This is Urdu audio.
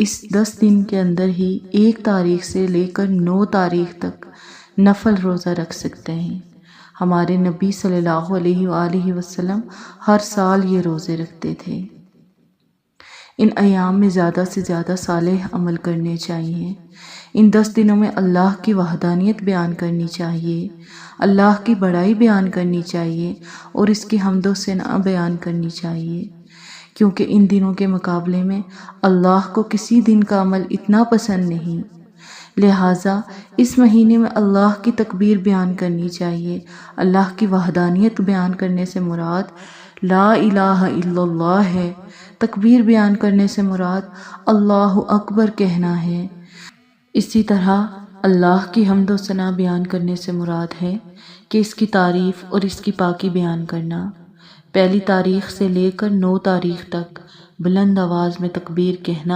اس 10 دن کے اندر ہی 1 تاریخ سے لے کر 9 تاریخ تک نفل روزہ رکھ سکتے ہیں۔ ہمارے نبی صلی اللہ علیہ وآلہ وسلم ہر سال یہ روزے رکھتے تھے۔ ان ایام میں زیادہ سے زیادہ صالح عمل کرنے چاہیے۔ ان 10 دنوں میں اللہ کی وحدانیت بیان کرنی چاہیے، اللہ کی بڑائی بیان کرنی چاہیے اور اس کی حمد و ثنا بیان کرنی چاہیے، کیونکہ ان دنوں کے مقابلے میں اللہ کو کسی دن کا عمل اتنا پسند نہیں۔ لہٰذا اس مہینے میں اللہ کی تکبیر بیان کرنی چاہیے۔ اللہ کی وحدانیت بیان کرنے سے مراد لا الہ الا اللہ ہے، تکبیر بیان کرنے سے مراد اللہ اکبر کہنا ہے۔ اسی طرح اللہ کی حمد و ثنا بیان کرنے سے مراد ہے کہ اس کی تعریف اور اس کی پاکی بیان کرنا۔ 1 تاریخ سے لے کر 9 تاریخ تک بلند آواز میں تکبیر کہنا